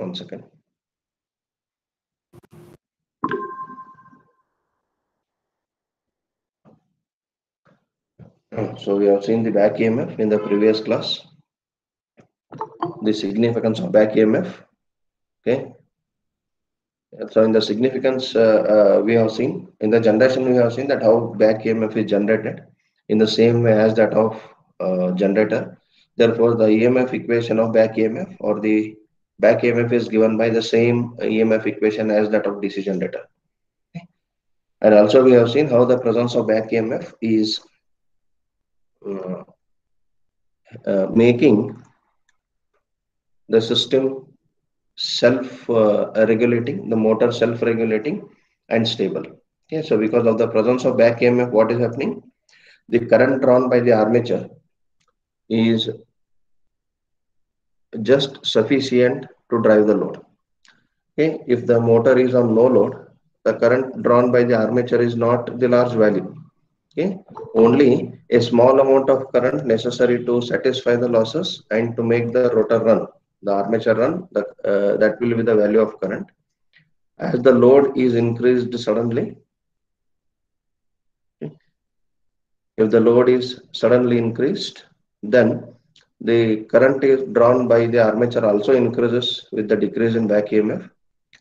One second. So we have seen the back EMF in the previous class, the significance of back EMF. Okay. So in the significance, we have seen in the generation, we have seen that how back EMF is generated in the same way as that of generator. Therefore, the EMF equation of back EMF or the back EMF is given by the same EMF equation as that of DC generator. Okay. And also we have seen how the presence of back EMF is making the system self-regulating, the motor self-regulating and stable. Okay, so because of the presence of back EMF, what is happening? The current drawn by the armature is just sufficient to drive the load. Okay, if the motor is on no load, the current drawn by the armature is not the large value. Okay, only a small amount of current necessary to satisfy the losses and to make the rotor run, the armature run, that will be the value of current. As the load is increased suddenly, if the load is suddenly increased, then the current is drawn by the armature also increases with the decrease in back EMF.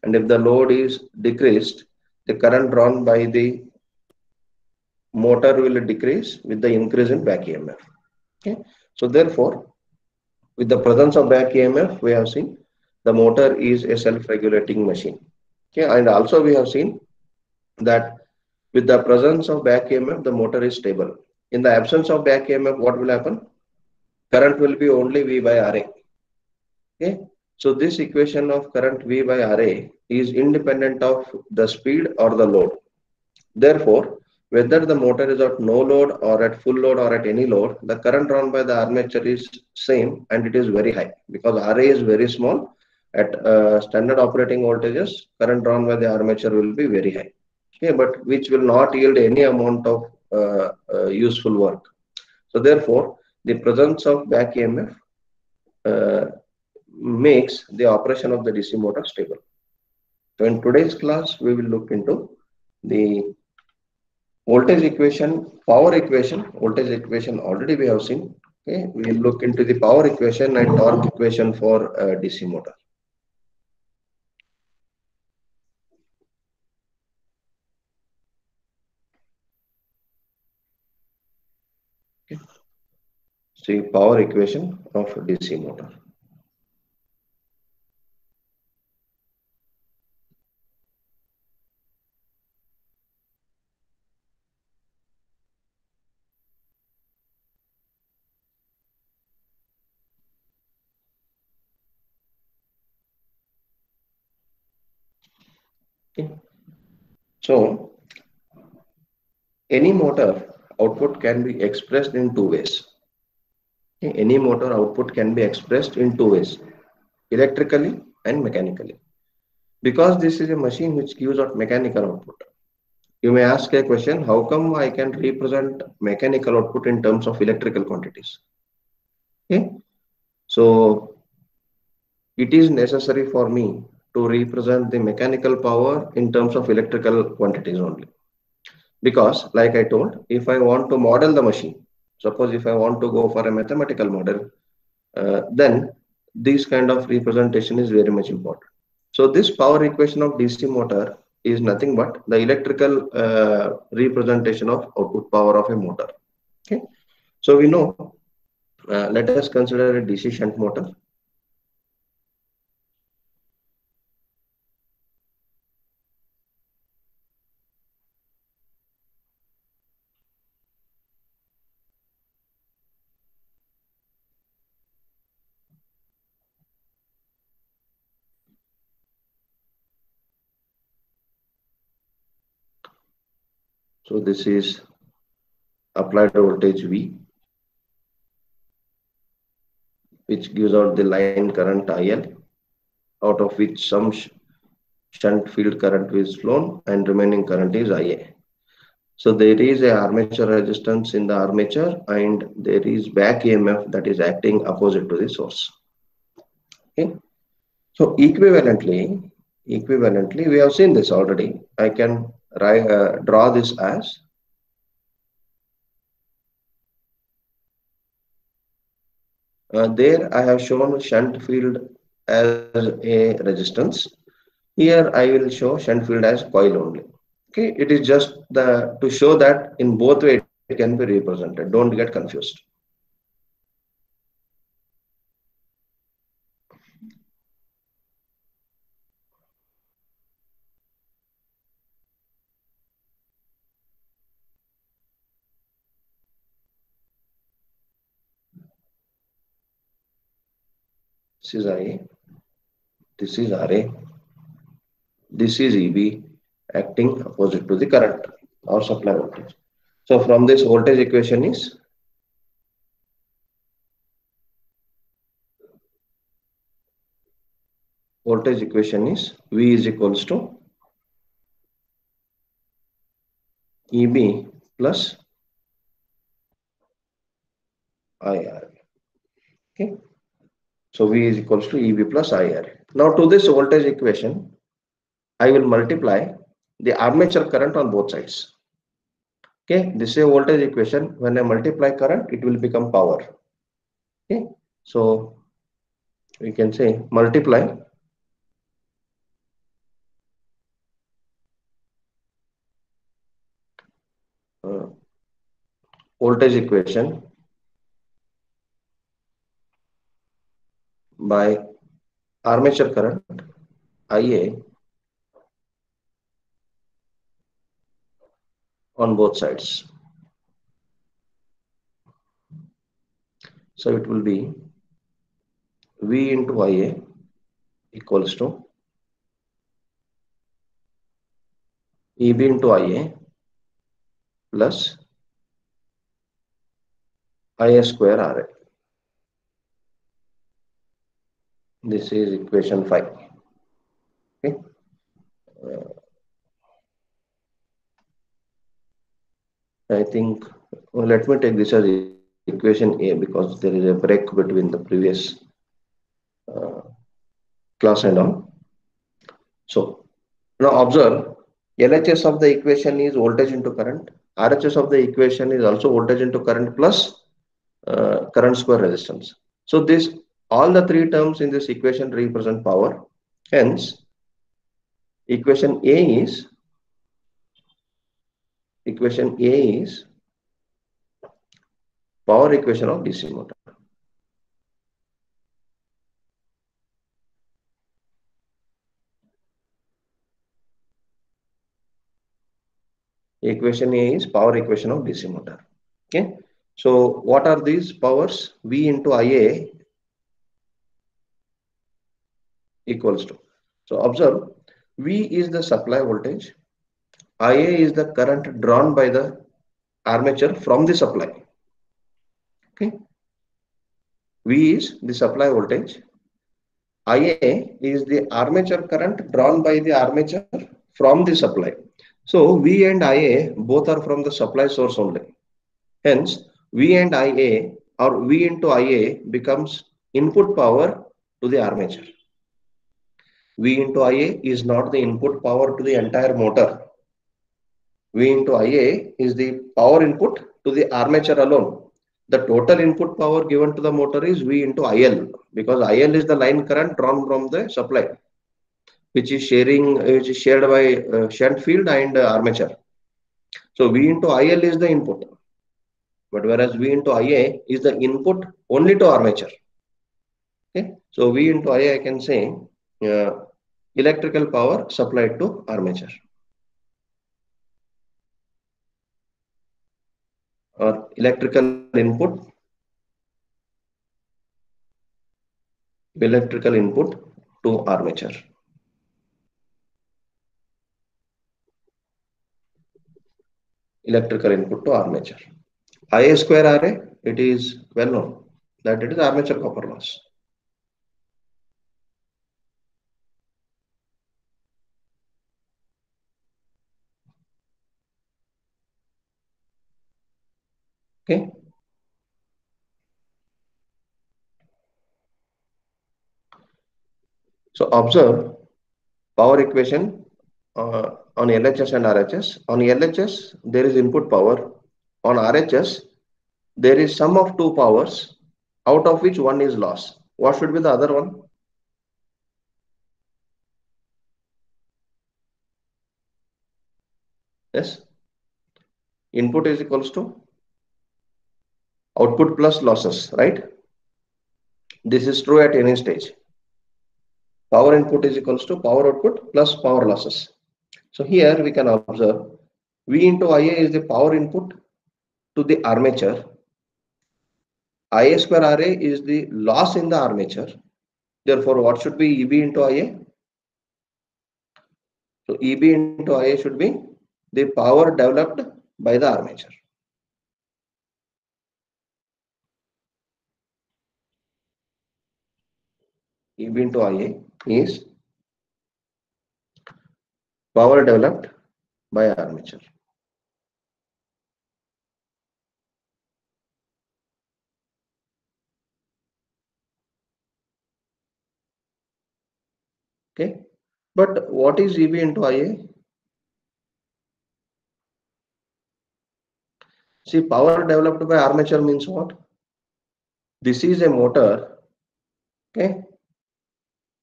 And if the load is decreased, the current drawn by the motor will decrease with the increase in back EMF. Okay. So therefore, with the presence of back EMF, we have seen the motor is a self-regulating machine. Okay. And also we have seen that with the presence of back EMF, the motor is stable. In the absence of back EMF, what will happen? Current will be only V by Ra. Okay. So this equation of current V by Ra is independent of the speed or the load. Therefore, whether the motor is at no load or at full load or at any load, the current drawn by the armature is same and it is very high because Ra is very small. At standard operating voltages, current drawn by the armature will be very high. Okay, but which will not yield any amount of useful work. So therefore, the presence of back EMF makes the operation of the DC motor stable. So in today's class, we will look into the voltage equation, power equation. Voltage equation already we have seen. Okay, we will look into the power equation and torque equation for DC motor. Okay. See power equation of DC motor. Okay. So any motor output can be expressed in two ways. Okay. Any motor output can be expressed in two ways, electrically and mechanically. Because this is a machine which gives out mechanical output, you may ask a question, how come I can represent mechanical output in terms of electrical quantities? Okay. So it is necessary for me to represent the mechanical power in terms of electrical quantities only. Because like I told, if I want to model the machine, suppose if I want to go for a mathematical model, then this kind of representation is very much important. So this power equation of DC motor is nothing but the electrical representation of output power of a motor. Okay. So we know, let us consider a DC shunt motor. So this is applied voltage V, which gives out the line current IL, out of which some shunt field current is flown and remaining current is IA. So there is a armature resistance in the armature and there is back EMF that is acting opposite to the source. Okay. So equivalently, we have seen this already. I can draw this as there I have shown shunt field as a resistance. Here I will show shunt field as coil only. Okay, it is just the to show that in both way it can be represented. Don't get confused. This is IA, this is RA, this is EB acting opposite to the current or supply voltage. So from this voltage equation is V is equals to EB plus IR. Okay. So V is equals to EB plus IR. Now to this voltage equation, I will multiply the armature current on both sides. Okay, this is a voltage equation. When I multiply current, it will become power. Okay, so we can say multiply uh, voltage equation by armature current IA on both sides. So it will be V into IA equals to EB into IA plus IA square RA. This is equation 5. Okay. I think let me take this as equation A because there is a break between the previous uh, class and all. So now observe LHS of the equation is voltage into current. RHS of the equation is also voltage into current plus current square resistance. So this all the three terms in this equation represent power. Hence, equation A is power equation of DC motor. Equation A is power equation of DC motor. Okay. So what are these powers? V into IA equals to. So observe V is the supply voltage. IA is the current drawn by the armature from the supply. Okay. V is the supply voltage. IA is the armature current drawn by the armature from the supply. So V and IA both are from the supply source only. Hence, V and IA or V into IA becomes input power to the armature. V into IA is not the input power to the entire motor. V into IA is the power input to the armature alone. The total input power given to the motor is V into IL because IL is the line current drawn from the supply, which is shared by shunt field and armature. So V into IL is the input, but whereas V into IA is the input only to armature. Okay, so V into IA I can say uh, electrical power supplied to armature or electrical input to armature. Electrical input to armature. IA square RA, it is well known that it is armature copper loss. Okay. So observe power equation on LHS and RHS. On LHS, there is input power. On RHS, there is sum of two powers, out of which one is loss. What should be the other one? Yes. Input is equals to output plus losses, right? This is true at any stage. Power input is equals to power output plus power losses. So here we can observe V into IA is the power input to the armature. IA square RA is the loss in the armature. Therefore, what should be EB into IA? So EB into IA should be the power developed by the armature. EB into IA is power developed by armature. Okay, but what is EB into IA? See, power developed by armature means what? This is a motor. Okay,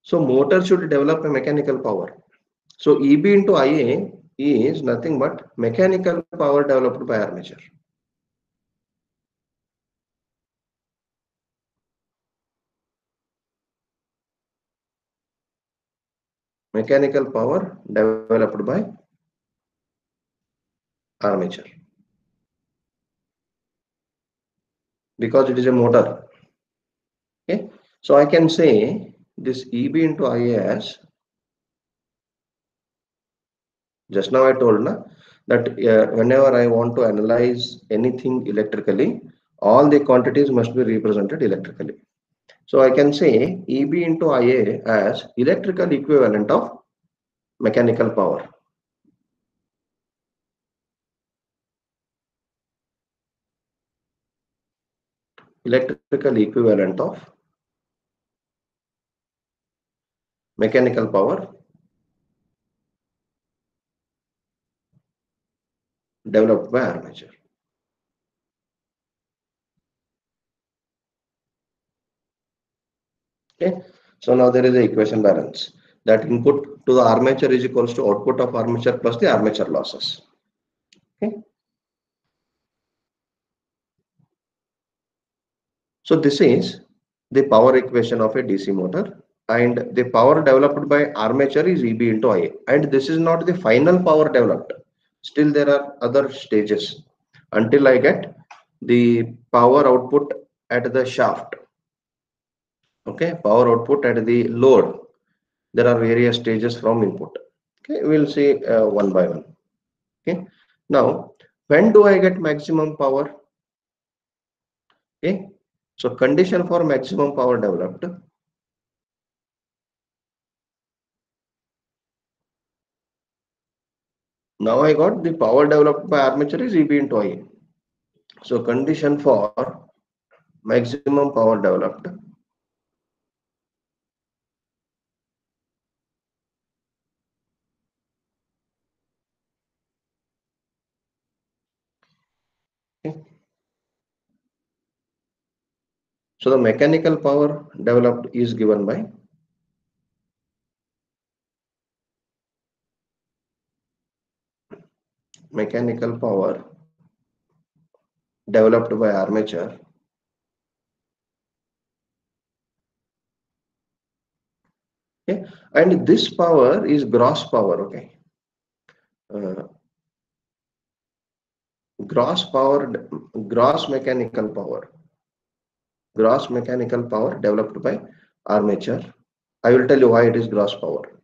so motor should develop a mechanical power. So EB into IA is nothing but mechanical power developed by armature. Mechanical power developed by armature, because it is a motor. Okay, so I can say this EB into IA as, just now I told that whenever I want to analyze anything electrically, all the quantities must be represented electrically. So I can say EB into IA as electrical equivalent of mechanical power. Electrical equivalent of mechanical power developed by armature. Okay, so now there is a equation balance, that input to the armature is equals to output of armature plus the armature losses. Okay, so this is the power equation of a DC motor, and the power developed by armature is EB into IA, and this is not the final power developed. Still there are other stages until I get the power output at the shaft. Okay, power output at the load. There are various stages from input. Okay, we'll see one by one. Okay, now when do I get maximum power? Okay, so condition for maximum power developed. Now I got the power developed by armature is EB into IA. So condition for maximum power developed. Okay. So the mechanical power developed is given by mechanical power developed by armature okay, and this power is gross power. Okay, gross power, gross mechanical power developed by armature. I will tell you why it is gross power.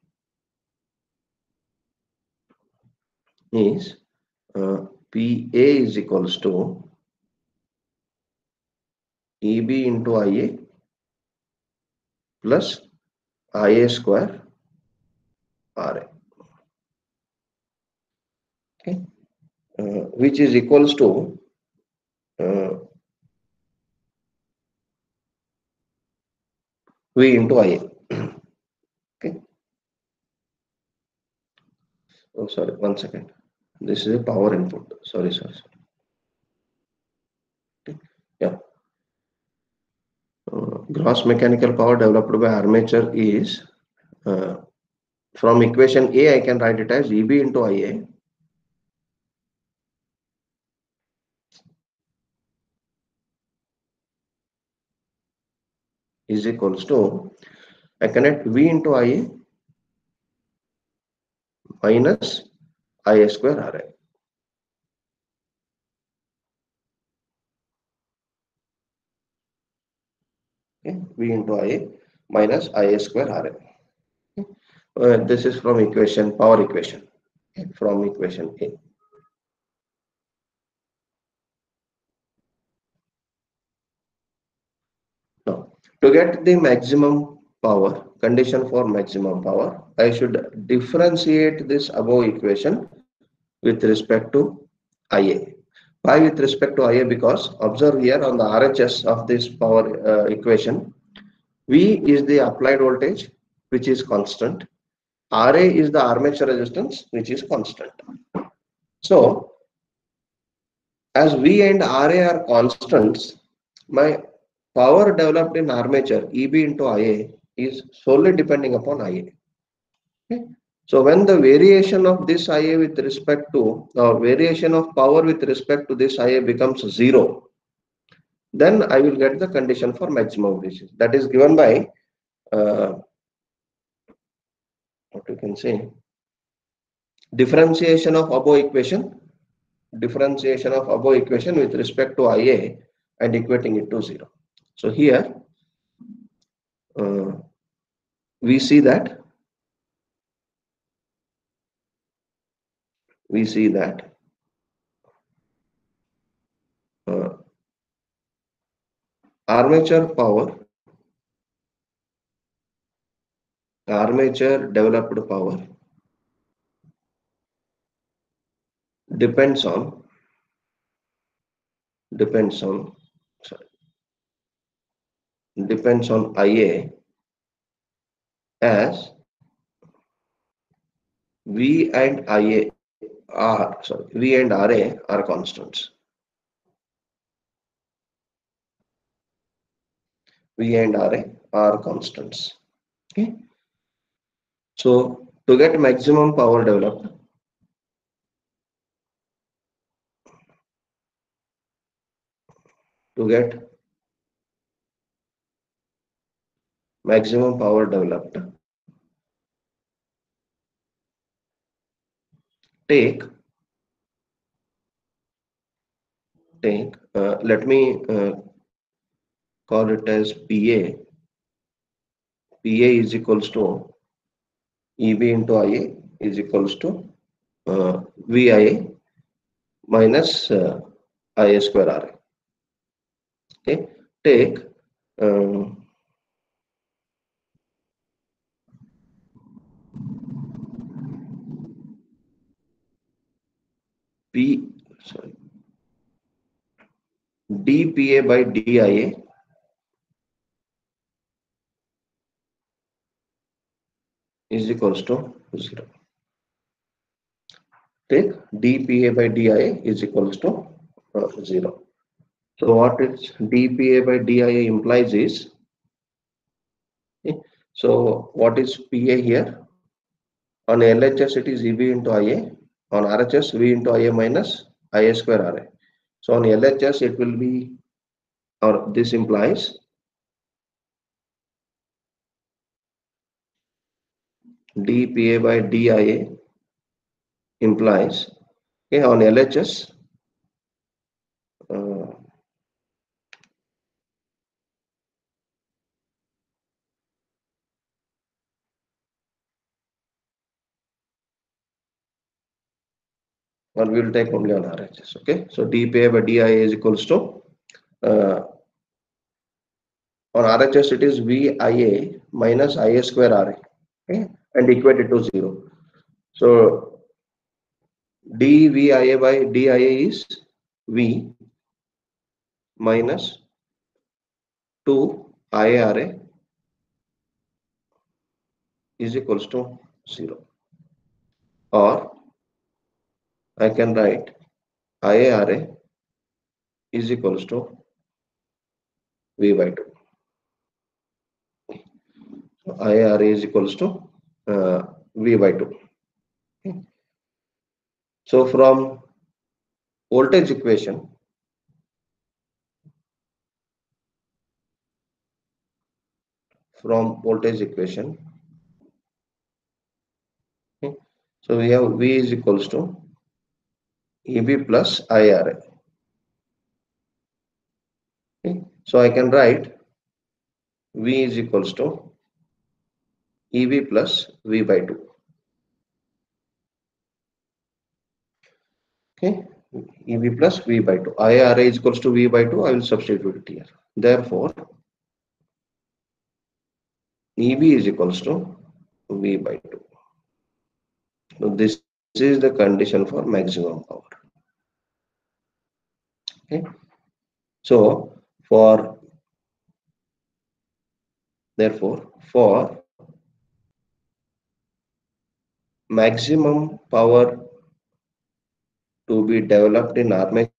Is PA is equals to EB into IA plus IA square RA. Okay, which is equals to V into IA. Okay, Oh, sorry, 1 second. This is a power input. Sorry. Yeah. Gross mechanical power developed by armature is from equation A, I can write it as EB into IA is equals to, I connect V into IA minus IA square RA. Okay, V into IA minus IA square RA. Okay. This is from equation, power equation, okay, from equation A. Now, to get the maximum power, condition for maximum power, I should differentiate this above equation with respect to IA. Why with respect to IA? Because observe here on the RHS of this power equation, V is the applied voltage, which is constant. RA is the armature resistance, which is constant. So, as V and RA are constants, my power developed in armature, EB into IA, is solely depending upon IA. Okay. So when the variation of this IA with respect to, variation of power with respect to this IA becomes 0, then I will get the condition for maximum efficiency. That is given by, what you can say, differentiation of above equation with respect to IA and equating it to 0. So here we see that uh, armature developed power depends on IA, as V and RA are constants. V and RA are constants. Okay. So to get maximum power developed, take let me call it as PA. PA is equals to EB into IA is equals to VIA minus IA square RA. Okay, take dPA by DIA is equals to 0. Take dPA by DIA is equals to 0. So what is dPA by DIA implies is, okay, so what is PA here? On LHS it is EB into IA, on RHS V into IA minus IA square RA. So on LHS it will be, or this implies dPA by DIA implies, okay, on LHS or we will take only on RHS. Okay, so dPA by DIA is equals to on RHS it is VIA minus IA square RA, okay, and equate it to 0. So dVIA by DIA is V minus 2 IRA is equals to 0, or I can write IARA is equals to V by 2. So IARA is equals to V by 2. Okay. So from voltage equation, okay, so we have V is equals to EB plus IRA. Okay. So I can write V is equals to EB plus V by 2. Okay, EB plus V by 2. IRA is equals to V by 2. I will substitute it here. Therefore, EB is equals to V by 2. So this is the condition for maximum power. Okay. So therefore for maximum power to be developed in armature,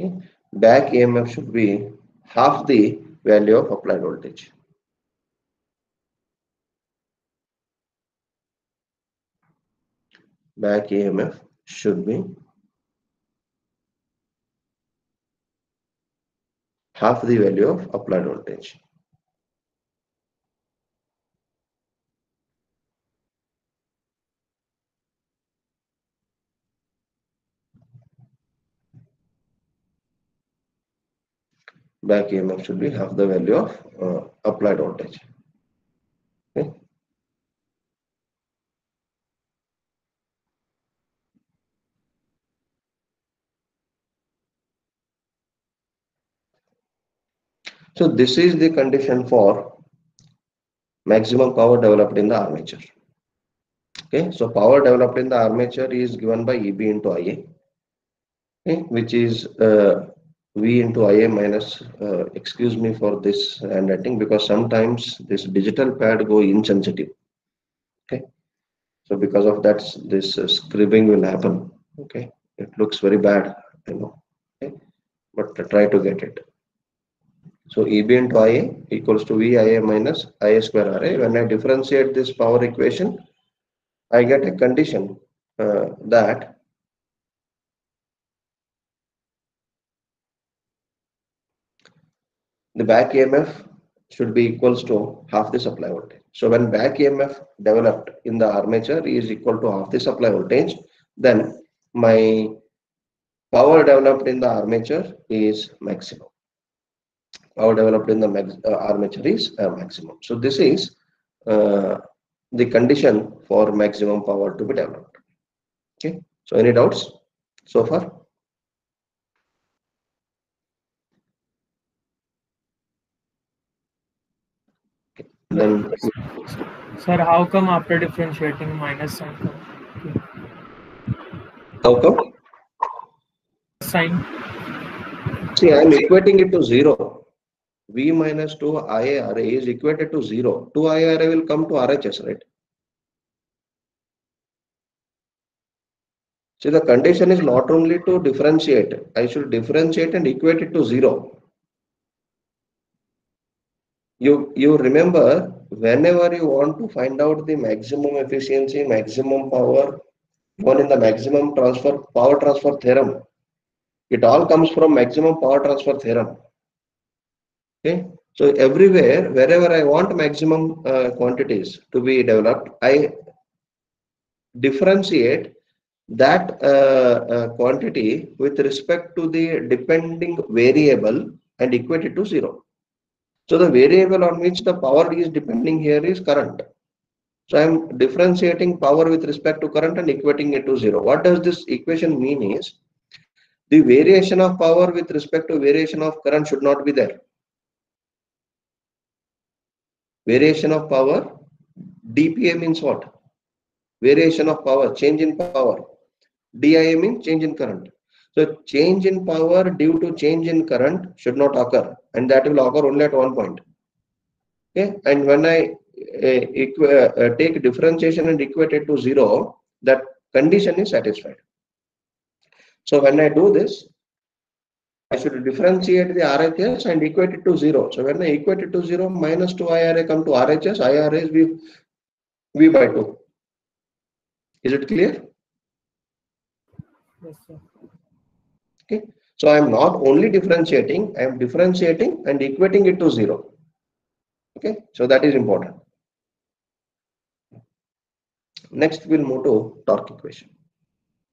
okay, back EMF should be half the value of applied voltage. Back EMF should be half the value of applied voltage. Back EMF should be half the value of applied voltage. Okay. So this is the condition for maximum power developed in the armature. Okay, so power developed in the armature is given by EB into IA, okay, which is V into IA minus, excuse me for this handwriting, because sometimes this digital pad go insensitive. Okay, so because of that, this scribbling will happen. Okay, it looks very bad, I know. Okay, but try to get it. So EB into IA equals to VIA minus IA square RA. When I differentiate this power equation, I get a condition that the back EMF should be equals to half the supply voltage. So when back EMF developed in the armature is equal to half the supply voltage, then my power developed in the armature is maximum. Power developed in the armature is maximum. So this is the condition for maximum power to be developed. Okay. So any doubts so far? Okay. Then, Sir, how come after differentiating minus sign come? how come? Sign. See, I am equating it to 0. V minus 2 IARA is equated to 0. 2 IARA will come to RHS, right? See, the condition is not only to differentiate. I should differentiate and equate it to 0. You remember, whenever you want to find out the maximum efficiency, maximum power, even in the maximum power transfer theorem, it all comes from maximum power transfer theorem. Okay, so everywhere, wherever I want maximum quantities to be developed, I differentiate that quantity with respect to the depending variable and equate it to 0. So the variable on which the power is depending here is current. So I am differentiating power with respect to current and equating it to 0. What does this equation mean is, the variation of power with respect to variation of current should not be there. Variation of power, dPA means what? Variation of power, change in power. DIA means change in current. So change in power due to change in current should not occur, and that will occur only at one point. Okay, and when I take differentiation and equate it to zero, that condition is satisfied. So when I do this, I should differentiate the RHS and equate it to zero. So when I equate it to zero, minus 2 IRA come to RHS, IRA is V by 2. Is it clear? Yes, sir. Okay. So I am not only differentiating, I am differentiating and equating it to zero. Okay. So that is important. Next, we'll move to torque equation,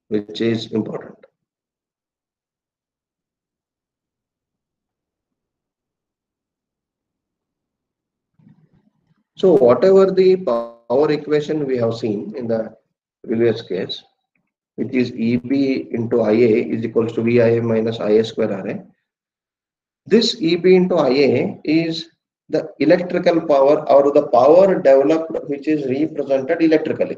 which is important. So whatever the power equation we have seen in the previous case, which is EB into IA is equals to VIA minus IA square RA. This EB into IA is the electrical power or the power developed which is represented electrically.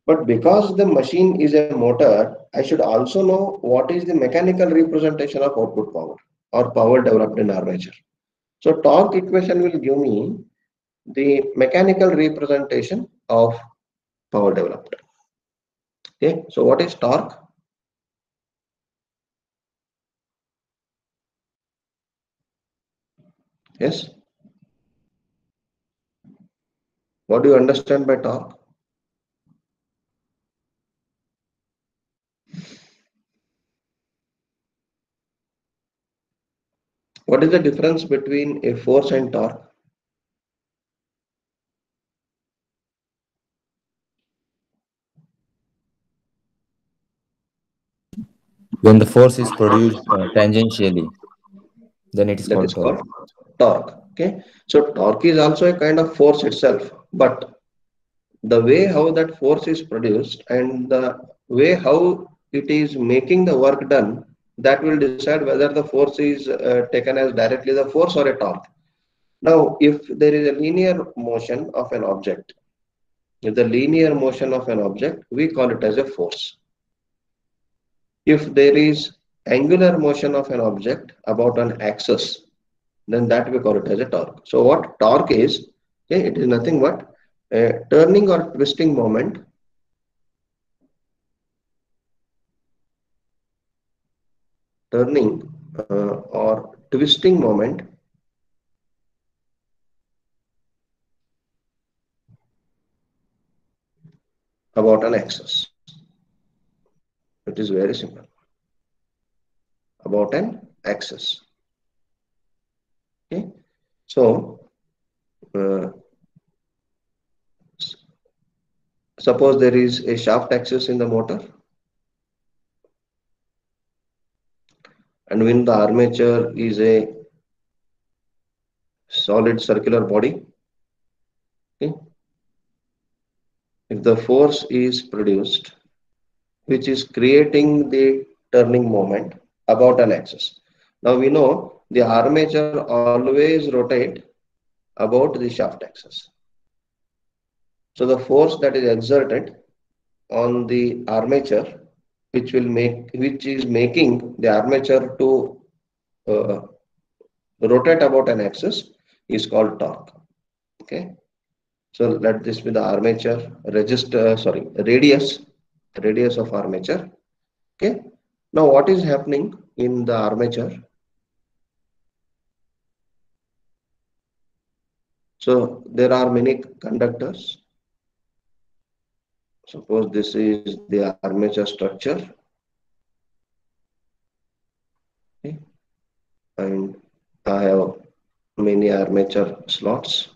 But because the machine is a motor, I should also know what is the mechanical representation of output power or power developed in armature. So torque equation will give me the mechanical representation of power developed. Okay, so what is torque? Yes. What do you understand by torque? What is the difference between a force and torque? When the force is produced tangentially, then it is That called is called torque. torque. Okay, so torque is also a kind of force itself, but the way how that force is produced and the way how it is making the work done, that will decide whether the force is taken as directly the force or a torque. Now, if there is a linear motion of an object, if the linear motion of an object, we call it as a force. If there is angular motion of an object about an axis, then that we call it as a torque. So what torque is, okay, it is nothing but a turning or twisting moment or twisting moment about an axis. It is very simple. About an axis. Okay. So uh, suppose there is a shaft axis in the motor, and when the armature is a solid circular body, okay, if the force is produced which is creating the turning moment about an axis. Now we know the armature always rotate about the shaft axis. So the force that is exerted on the armature, which is making the armature to uh, rotate about an axis, is called torque. Okay. So let this be the armature radius of armature. Okay. Now what is happening in the armature? So there are many conductors. Suppose this is the armature structure. Okay. And I have many armature slots.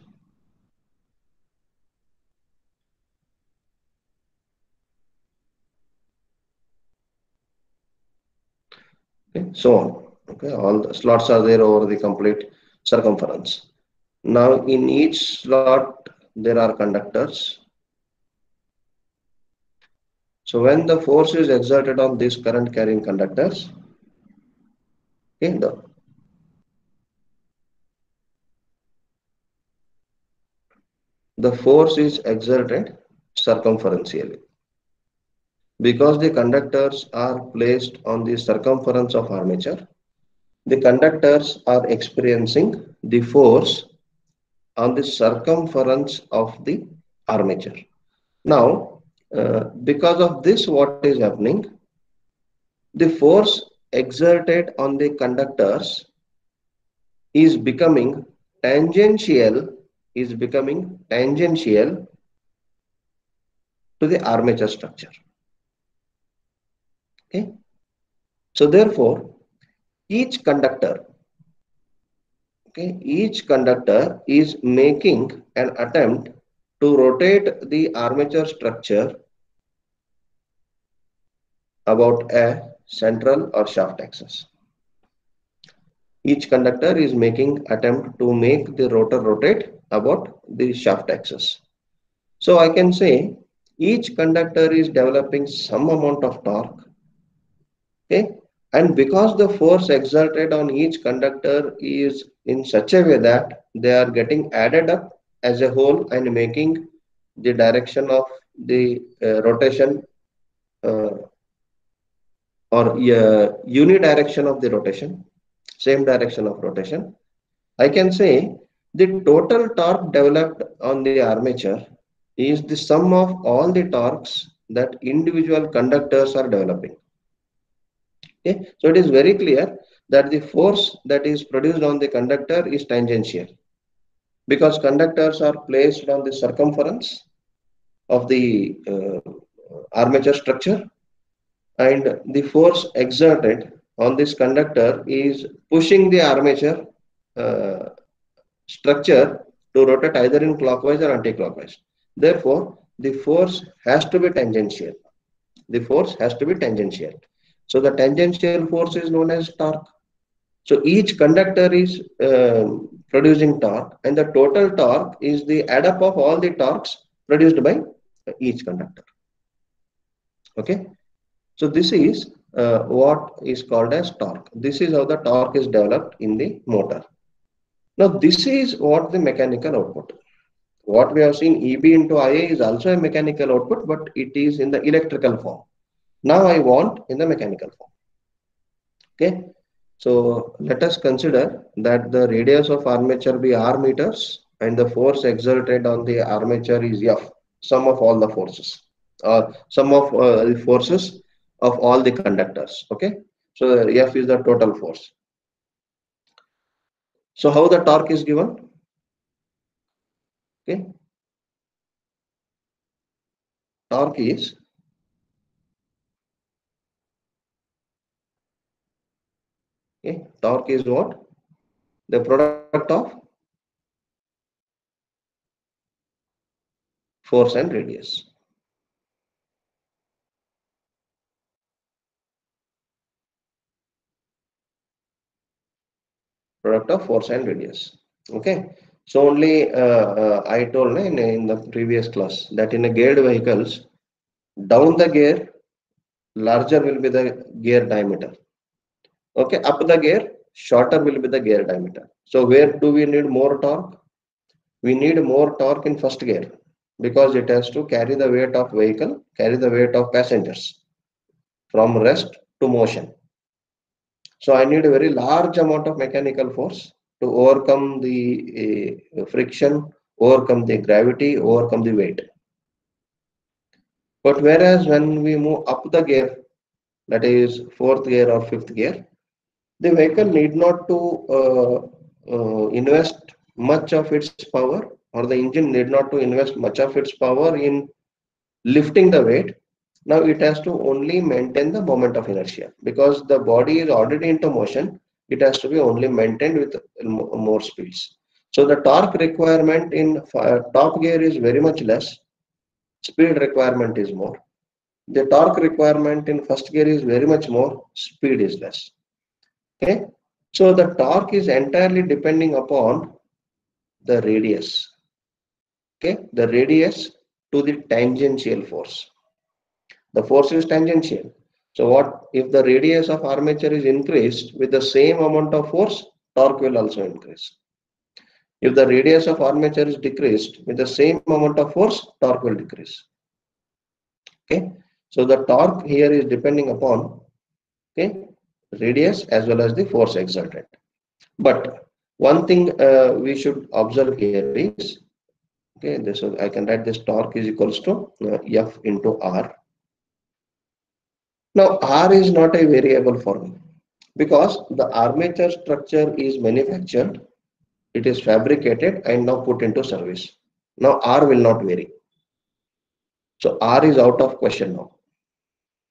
Okay. So on. Okay. All the slots are there over the complete circumference. Now in each slot there are conductors. So when the force is exerted on these current carrying conductors, okay, the force is exerted circumferentially. because the conductors are placed on the circumference of armature, the conductors are experiencing the force on the circumference of the armature. Now, because of this, what is happening? The force exerted on the conductors is becoming tangential, to the armature structure. Okay. So therefore, each conductor is making an attempt to rotate the armature structure about a central or shaft axis. Each conductor is making attempt to make the rotor rotate about the shaft axis. So I can say each conductor is developing some amount of torque. Okay, and because the force exerted on each conductor is in such a way that they are getting added up as a whole and making the direction of the rotation or unidirection of the rotation, same direction of rotation, I can say the total torque developed on the armature is the sum of all the torques that individual conductors are developing. Okay, so it is very clear that the force that is produced on the conductor is tangential because conductors are placed on the circumference of the armature structure, and the force exerted on this conductor is pushing the armature structure to rotate either in clockwise or anti-clockwise. Therefore, the force has to be tangential. So the tangential force is known as torque. So each conductor is producing torque, and the total torque is the add up of all the torques produced by each conductor. Okay. So this is what is called as torque. This is how the torque is developed in the motor. Now this is what the mechanical output. What we have seen, EB into IA is also a mechanical output, but it is in the electrical form. Now I want in the mechanical form. Okay. So let us consider that the radius of armature be R meters and the force exerted on the armature is F, sum of all the forces, or sum of the forces of all the conductors. Okay. So F is the total force. So how the torque is given? Okay. Torque is what? The product of force and radius. Product of force and radius. Okay. So only I told in the previous class that in a geared vehicles, down the gear, larger will be the gear diameter. Okay, up the gear, shorter will be the gear diameter. So where do we need more torque? We need more torque in first gear because it has to carry the weight of vehicle, carry the weight of passengers from rest to motion. So I need a very large amount of mechanical force to overcome the friction, overcome the gravity, overcome the weight. But whereas when we move up the gear, that is fourth gear or fifth gear, the vehicle need not to invest much of its power, or the engine need not to invest much of its power in lifting the weight. Now it has to only maintain the moment of inertia because the body is already into motion. It has to be only maintained with more speeds. So the torque requirement in top gear is very much less. Speed requirement is more. The torque requirement in first gear is very much more. Speed is less. Okay. So the torque is entirely depending upon the radius. Okay. The radius to the tangential force. The force is tangential. So what if the radius of armature is increased with the same amount of force, torque will also increase. If the radius of armature is decreased with the same amount of force, torque will decrease. Okay. So the torque here is depending upon, okay, radius as well as the force exerted. But one thing we should observe here is, okay, this, I can write this torque is equals to F into R. Now R is not a variable for me because the armature structure is manufactured, it is fabricated and now put into service. Now R will not vary. So R is out of question now.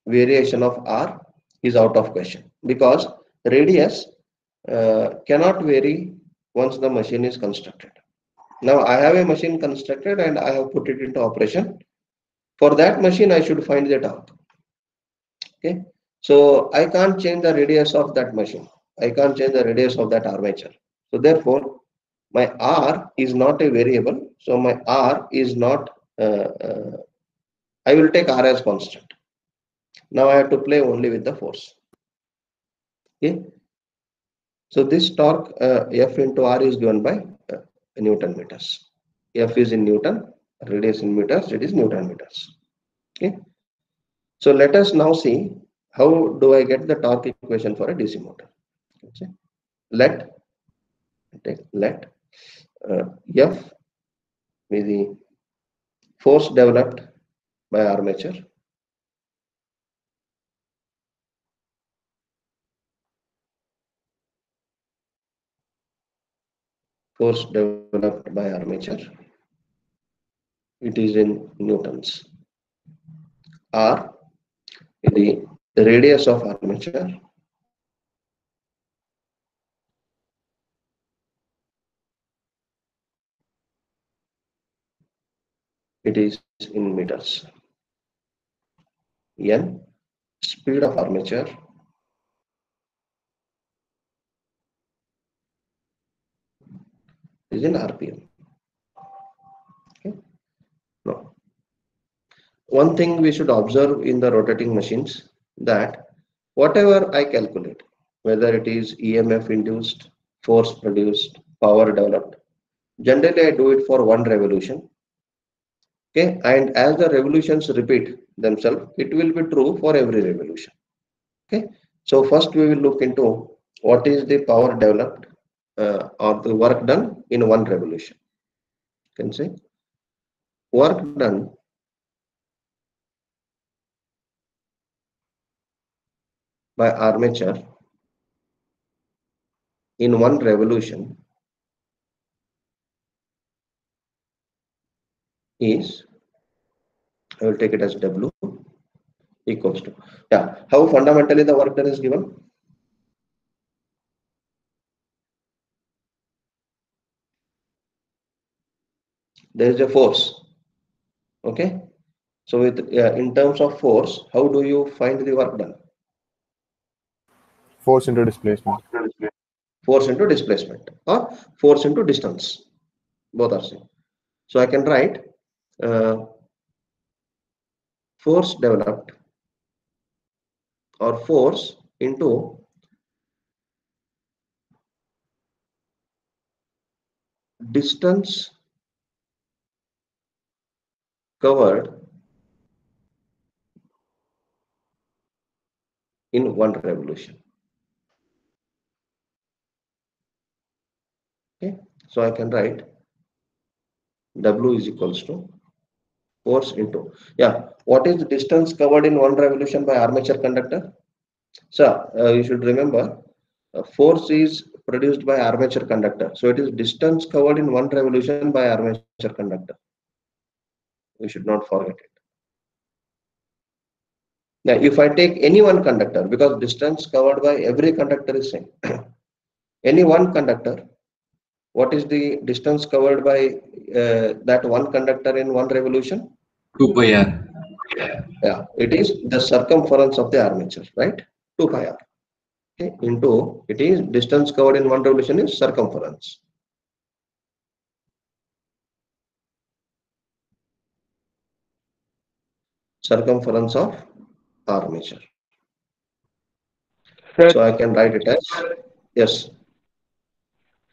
Variation of R is out of question because radius cannot vary once the machine is constructed. Now I have a machine constructed and I have put it into operation. For that machine, I should find the torque. Okay, so I can't change the radius of that machine. I can't change the radius of that armature. So therefore, my R is not a variable. So my R is not. I will take R as constant. Now I have to play only with the force. Okay. So this torque F into R is given by Newton meters. F is in Newton, radius in meters, it is Newton meters. Okay. So let us now see how do I get the torque equation for a DC motor. Okay. Let F be the force developed by armature. Force developed by armature. It is in newtons. R is the radius of armature. It is in meters. N, speed of armature. Is in RPM. Okay. Now, one thing we should observe in the rotating machines that whatever I calculate, whether it is EMF induced, force produced, power developed, generally I do it for one revolution. Okay, and as the revolutions repeat themselves, it will be true for every revolution. Okay, so first we will look into what is the power developed or the work done in one revolution. You can say work done by armature in one revolution is, I will take it as W equals to, yeah, how fundamentally the work done is given. There is a force. Okay, so with in terms of force, how do you find the work done? Force into displacement. Force into displacement or force into distance. Both are same. So I can write force developed or force into distance covered in one revolution. Okay, so I can write W is equals to force into, yeah, what is the distance covered in one revolution by armature conductor? So you should remember force is produced by armature conductor, so it is distance covered in one revolution by armature conductor. We should not forget it. Now if I take any one conductor, because distance covered by every conductor is same, any one conductor, what is the distance covered by that one conductor in one revolution? 2 pi r. Yeah, it is the circumference of the armature, right? 2 pi r. Okay, into it is distance covered in one revolution is circumference. Circumference of armature. Sir, So I can write it as, yes.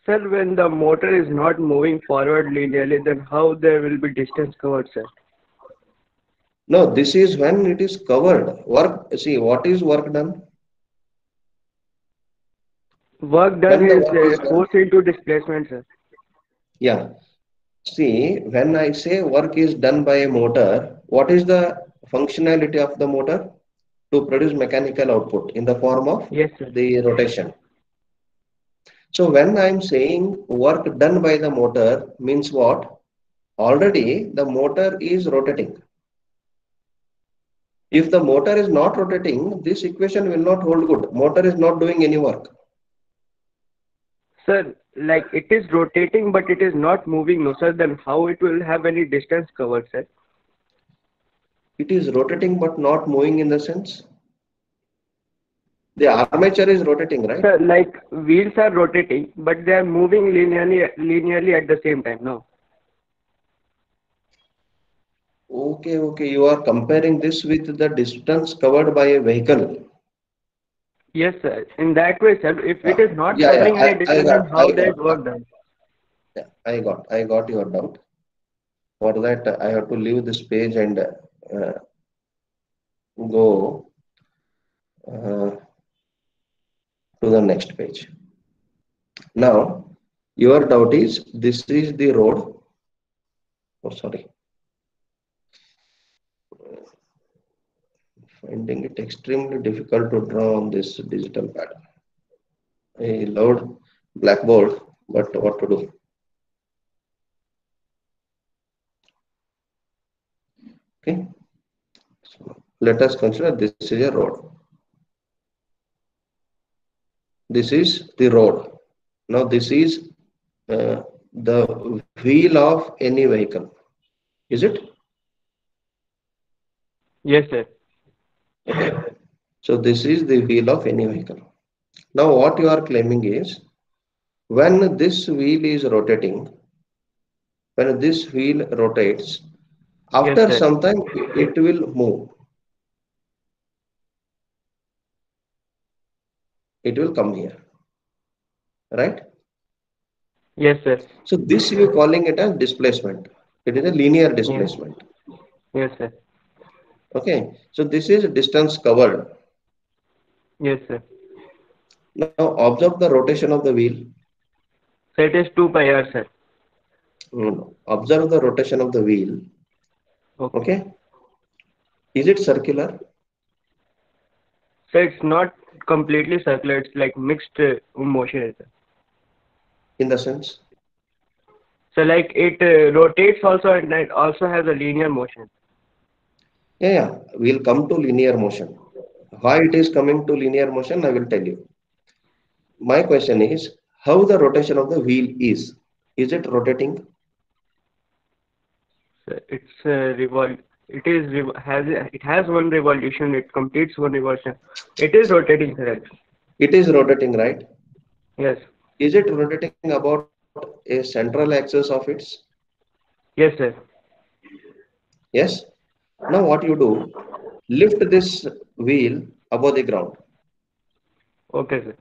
sir, when the motor is not moving forward linearly, then how there will be distance covered, sir? No, this is when it is covered. Work, see, what is work done? Work done When the is work is done, force into displacement, sir. yeah. See, when I say work is done by a motor, what is the functionality of the motor? To produce mechanical output in the form of Yes, sir. the rotation. So when I'm saying work done by the motor means what? Already the motor is rotating. If the motor is not rotating, this equation will not hold good. Motor is not doing any work. Sir, like it is rotating, but it is not moving, no, sir. Then how it will have any distance covered, sir? It is rotating but not moving in the sense. The armature is rotating, right? Sir, like wheels are rotating, but they are moving linearly at the same time, no? Okay, okay. You are comparing this with the distance covered by a vehicle. Yes, sir. In that way, sir, if it Uh, is not yeah, yeah. covering any I distance, got, then I how there got, is work done? yeah, I got your doubt. For that, I have to leave this page and go to the next page. Now, your doubt is this is the road. Oh, sorry. Finding it extremely difficult to draw on this digital pad. I loved Blackboard, but what to do? Okay. So let us consider this is a road. This is the road. Now this is the wheel of any vehicle. Is it? Yes, sir. Okay. So this is the wheel of any vehicle. Now what you are claiming is when this wheel is rotating, when this wheel rotates, Yes, after sir. some time it will move. It will come here. Right? Yes, sir. So this you calling it as displacement. It is a linear Yes. displacement. Yes, sir. Okay. So this is distance covered. Yes, sir. Now observe the rotation of the wheel. So it is 2 pi r, sir. Observe the rotation of the wheel. Okay. Okay. Is it circular? So it's not completely circular. It's like mixed motion, sir. In the sense? So like it rotates also and it also has a linear motion. Yeah. We'll come to linear motion. Why it is coming to linear motion, I will tell you. My question is how the rotation of the wheel is. Is it rotating? So it's revol. It has one revolution. It completes one revolution. It is rotating, sir. It is rotating, right? Yes. Is it rotating about a central axis of its? Yes, sir. Yes. Now what you do? Lift this wheel above the ground. Okay, sir.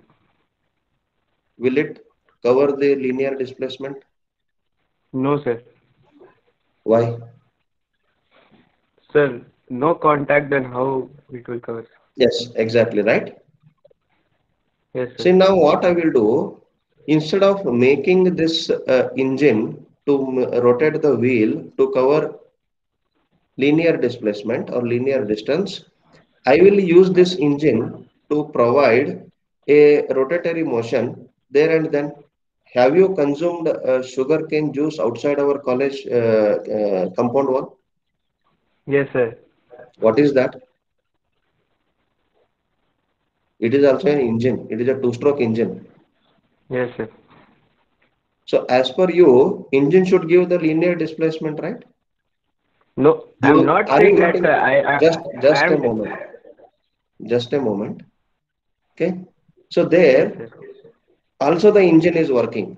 Will it cover the linear displacement? No, sir. Why? Sir, no contact. Then how it will cover? Yes, exactly right. Yes, sir. See now what I will do, instead of making this engine to rotate the wheel to cover linear displacement or linear distance, I will use this engine to provide a rotatory motion there and then. Have you consumed sugarcane juice outside our college compound wall? Yes, sir. What is that? It is also an engine. It is a two-stroke engine. Yes, sir. So as per you, engine should give the linear displacement, right? No, I'm You not are you saying that, getting sir. just a I'm. moment, just a moment. Okay. So Yes, there sir. also the engine is working.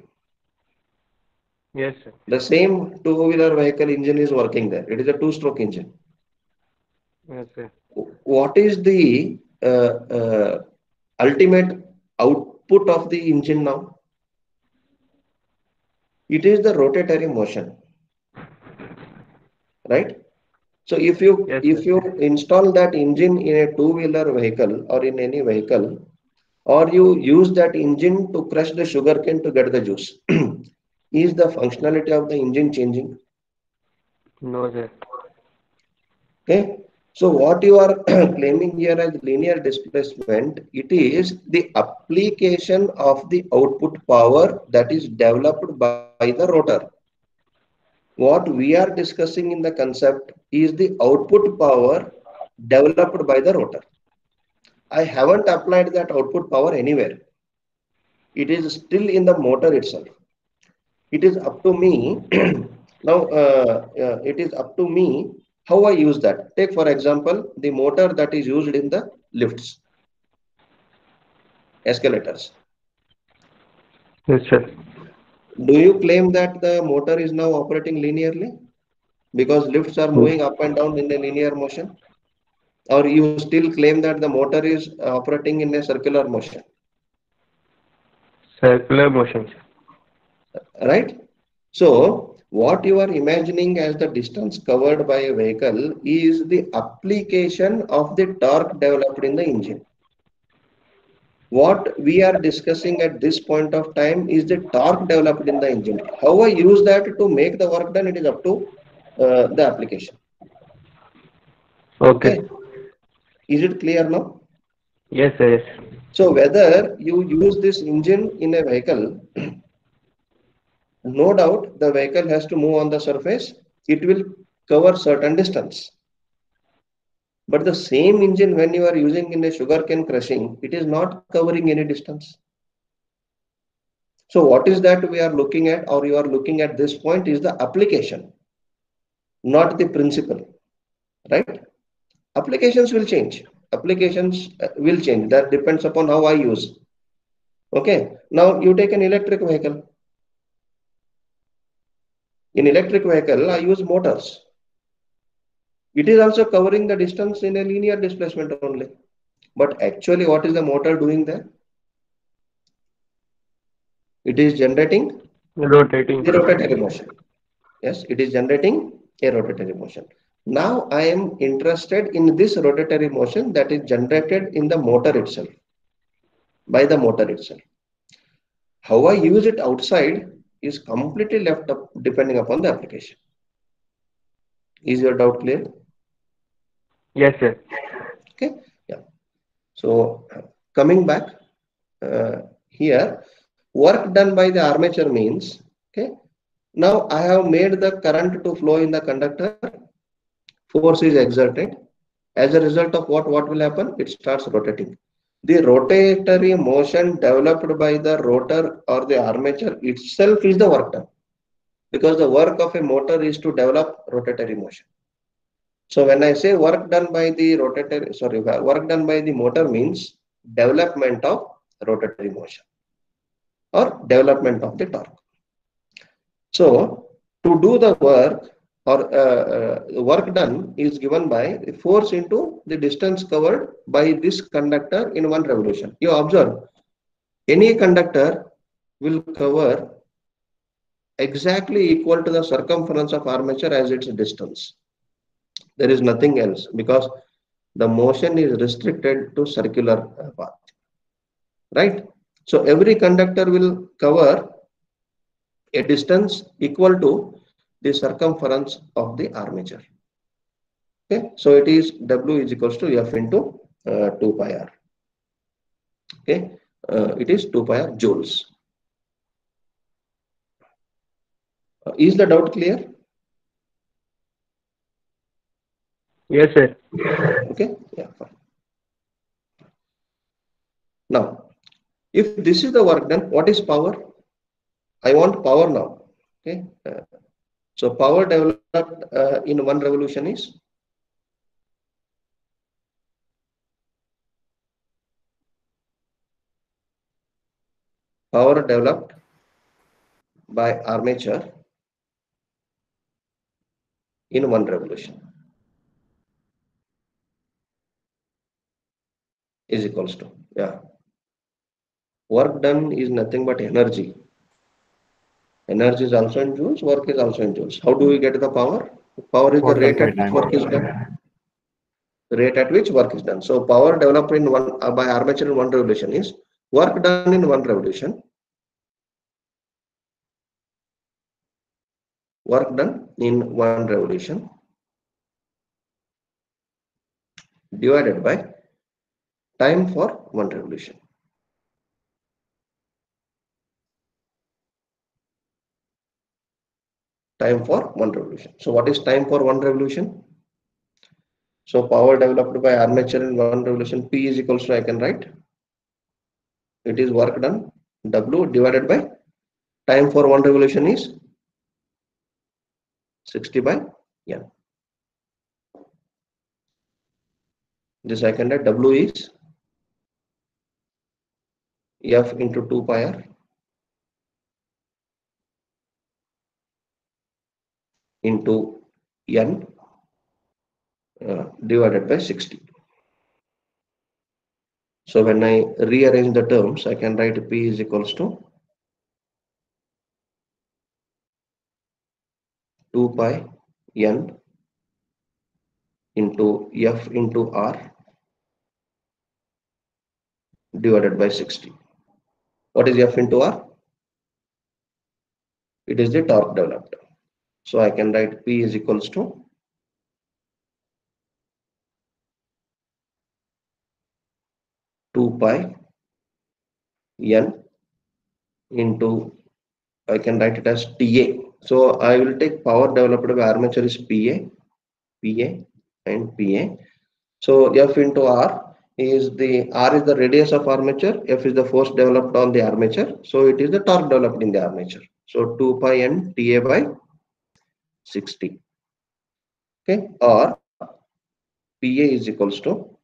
Yes, sir. The same two-wheeler vehicle engine is working there. It is a two-stroke engine. Yes, sir. What is the ultimate output of the engine now? It is the rotatory motion, right? So if you Yes, if you install that engine in a two-wheeler vehicle or in any vehicle, or you use that engine to crush the sugarcane to get the juice, is the functionality of the engine changing? no, sir. Okay. So what you are claiming here as linear displacement, it is the application of the output power that is developed by the rotor. What we are discussing in the concept is the output power developed by the rotor. I haven't applied that output power anywhere. It is still in the motor itself. It is up to me now. It is up to me how I use that. Take for example the motor that is used in the lifts, escalators. Yes, sir. Do you claim that the motor is now operating linearly because lifts are moving up and down in a linear motion? Or you still claim that the motor is operating in a circular motion, Circular motion, sir. right? So what you are imagining as the distance covered by a vehicle is the application of the torque developed in the engine. What we are discussing at this point of time is the torque developed in the engine. How I use that to make the work done, it is up to the application. Okay. Okay, is it clear now? Yes, sir. Yes. So whether you use this engine in a vehicle, no doubt the vehicle has to move on the surface. It will cover certain distance. But the same engine, when you are using in a sugarcane crushing, it is not covering any distance. So what is that we are looking at, or you are looking at this point, is the application, not the principle, right? Applications will change. Applications will change. That depends upon how I use. Okay. Now you take an electric vehicle. In electric vehicle, I use motors. It is also covering the distance in a linear displacement only. But actually, what is the motor doing there? It is generating Rotating. the rotatory motion. Yes, it is generating a rotatory motion. Now I am interested in this rotatory motion that is generated in the motor itself, by the motor itself. How I use it outside is completely left up depending upon the application. Is your doubt clear? Yes, sir. Okay. Yeah. So coming back here, work done by the armature means, okay, now I have made the current to flow in the conductor, force is exerted. As a result of what will happen? It starts rotating. The rotatory motion developed by the rotor or the armature itself is the work done, because the work of a motor is to develop rotatory motion. So when I say work done by the work done by the motor means development of rotatory motion or development of the torque. So to do the work or work done is given by the force into the distance covered by this conductor in one revolution. You observe, any conductor will cover exactly equal to the circumference of armature as its distance. There is nothing else, because the motion is restricted to circular path, right? So every conductor will cover a distance equal to the circumference of the armature. Okay, so it is W is equals to F into 2 pi r. Okay, it is 2 pi r joules. Is the doubt clear? Yes, sir. Okay, yeah, fine. Now, if this is the work done, what is power? I want power now. Okay, so power developed in one revolution is power developed by armature in one revolution is equals to, yeah, work done is nothing but energy. Energy is also in joules, work is also in joules. How do we get the power? Power is the What rate done at by which time? work is done. Rate at which work is done. So power developed in one by armature in one revolution is work done in one revolution. Work done in one revolution divided by time for one revolution. Time for one revolution. So what is time for one revolution? So power developed by armature in one revolution, P is equals to, I can write, it is work done, W divided by time for one revolution is 60 by N. This I can write, W is F into 2 pi R into N divided by 60. So when I rearrange the terms, I can write P is equals to 2 pi N into F into R divided by 60. What is F into R? It is the torque developed. So I can write P is equals to 2 pi N into, I can write it as TA. So I will take power developed by armature is PA and PA. So F into R is the radius of armature, F is the force developed on the armature. So it is the torque developed in the armature. So 2 pi N TA by 60. Okay, or PA is equals to,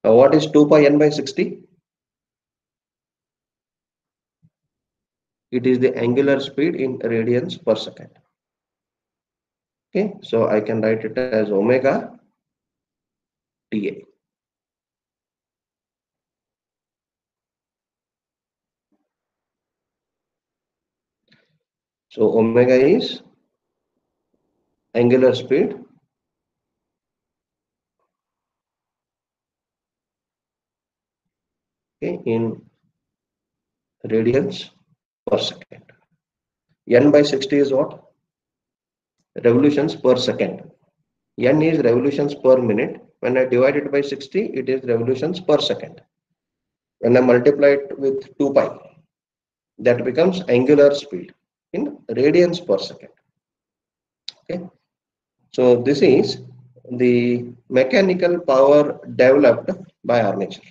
what is 2 pi N by 60? It is the angular speed in radians per second. Okay, so I can write it as omega TA. So omega is angular speed in radians per second. N by 60 is what? Revolutions per second. N is revolutions per minute. When I divide it by 60, it is revolutions per second. When I multiply it with 2 pi, that becomes angular speed in radians per second. Okay. So this is the mechanical power developed by armature.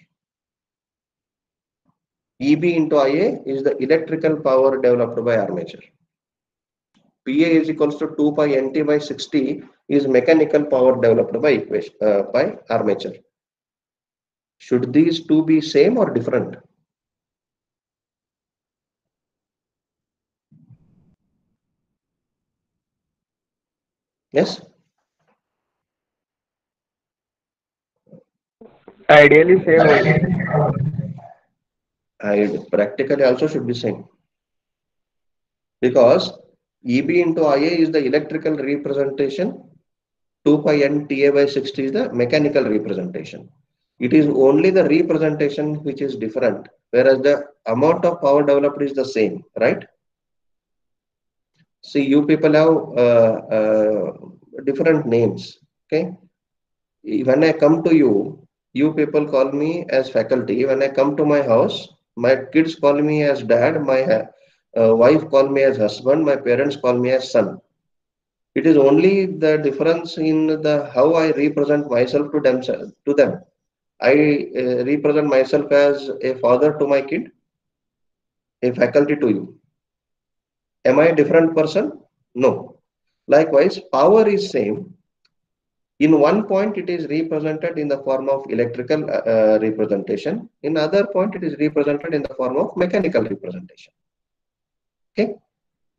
EB into IA is the electrical power developed by armature. PA is equals to 2 pi NT by 60 is mechanical power developed by armature. Should these two be same or different? Yes? Ideally, same only. Practically also should be same. Because EB into IA is the electrical representation, 2 pi N TA by 60 is the mechanical representation. It is only the representation which is different, whereas the amount of power developed is the same, right? See, you people have different names, okay? When I come to you, you people call me as faculty. When I come to my house, my kids call me as dad, my wife call me as husband, my parents call me as son. It is only the difference in the how I represent myself to them. I represent myself as a father to my kid, a faculty to you. Am I a different person? No. Likewise, power is same. In one point, it is represented in the form of electrical representation. In other point, it is represented in the form of mechanical representation. Okay.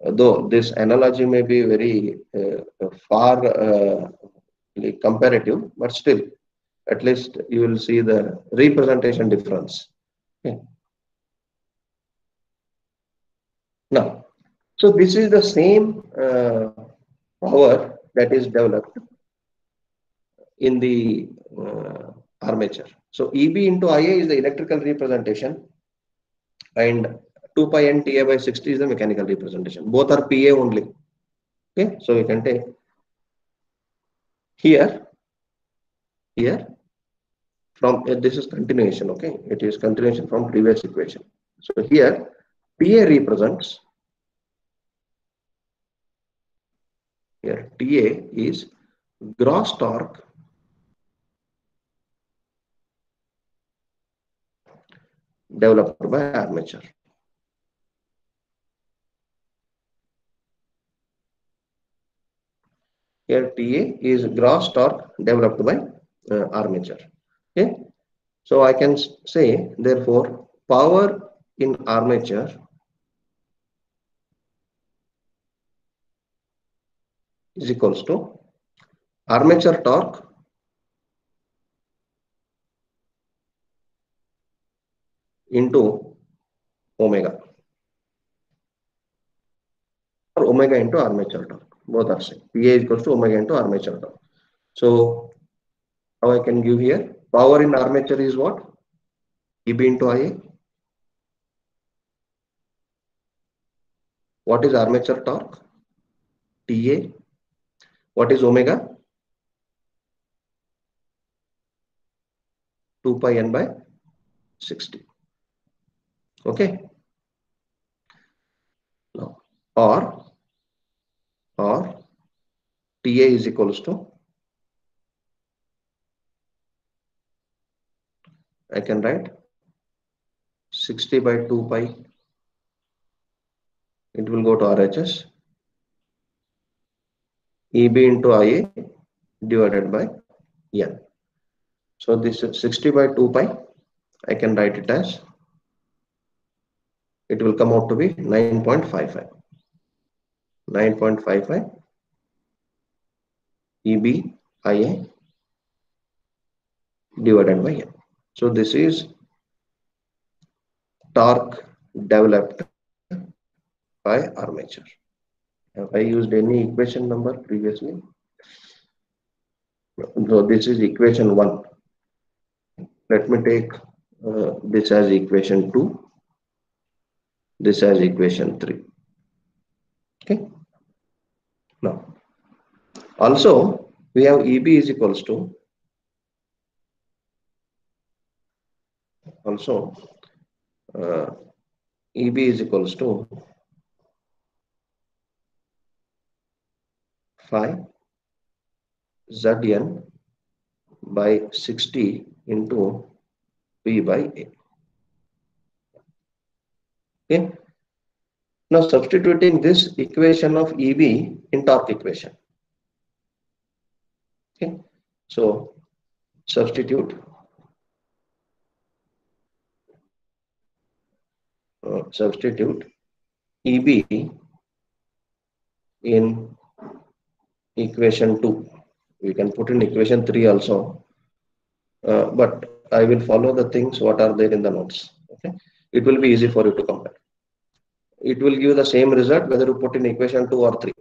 Though this analogy may be very far comparative, but still, at least you will see the representation difference. Okay. Now, so this is the same power that is developed in the armature. So EB into IA is the electrical representation, and 2 pi n TA by 60 is the mechanical representation. Both are PA only. Okay, so we can take here from this is continuation. Okay, it is continuation from previous equation. So here TA represents, here TA is gross torque developed by armature. Here TA is gross torque developed by armature. Okay, so I can say therefore power in armature is equals to armature torque into omega, or omega into armature torque. Both are same. PA is equals to omega into armature torque. So how I can give here? Power in armature is what? EB into IA. What is armature torque? TA. What is omega? 2 pi n by 60. Okay. Now, or TA is equals to, I can write 60 by 2 pi. It will go to RHS. EB into IA divided by N. So this is 60 by 2 pi. I can write it as, it will come out to be 9.55. 9.55 EB IA divided by N. So this is torque developed by armature. Have I used any equation number previously? So this is equation 1. Let me take this as equation 2, this as equation 3. Okay. Now, also we have EB is equals to, EB is equals to 5 Zn by 60 into P by A. Okay. Now substituting this equation of EB in torque equation. Okay. So substitute EB in equation 2. We can put in equation 3 also, but I will follow the things what are there in the notes. Okay, it will be easy for you to compare. It will give the same result whether you put in equation 2 or 3.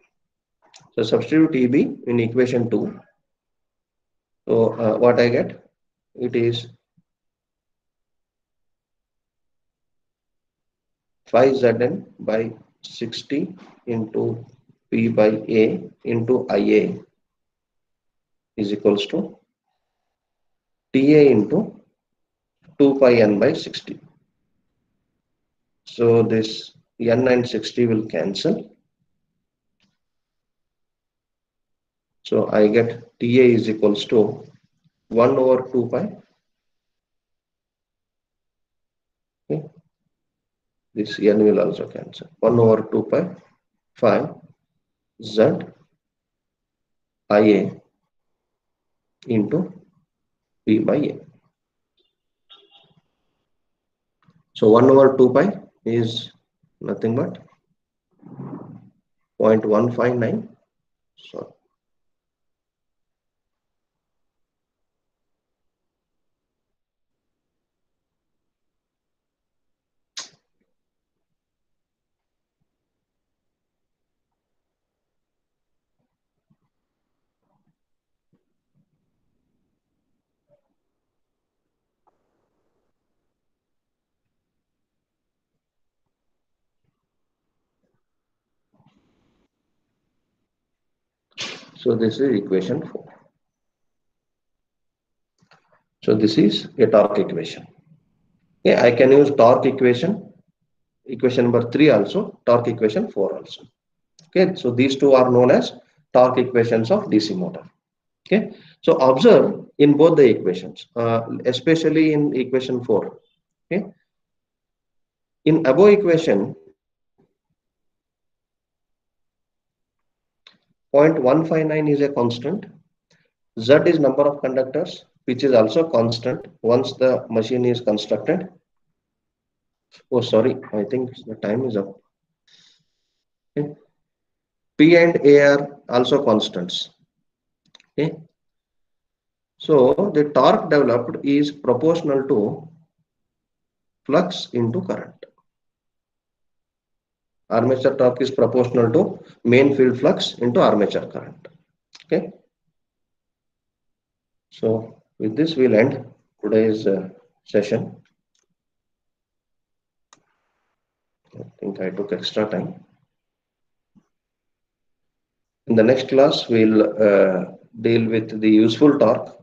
So substitute EB in equation 2. So what I get? It is 5 Zn by 60 into P by A into IA is equals to TA into 2 pi n by 60. So this n and 60 will cancel. So I get TA is equals to 1 over 2 pi. Okay. This n will also cancel. 1 over 2 pi 5 Z IA into P by A. So 1 over 2 pi is nothing but 0.159. So So this is equation 4. So this is a torque equation. Okay, I can use torque equation number 3 also, torque equation 4 also. Okay, so these two are known as torque equations of DC motor. Okay, so observe in both the equations, especially in equation 4. Okay, in above equation, 0.159 is a constant. Z is number of conductors, which is also constant once the machine is constructed. Oh, sorry, I think the time is up. Okay. P and A are also constants. Okay. So the torque developed is proportional to flux into current. Armature torque is proportional to main field flux into armature current. Okay. So with this, we'll end today's session. I think I took extra time. In the next class, we'll deal with the useful torque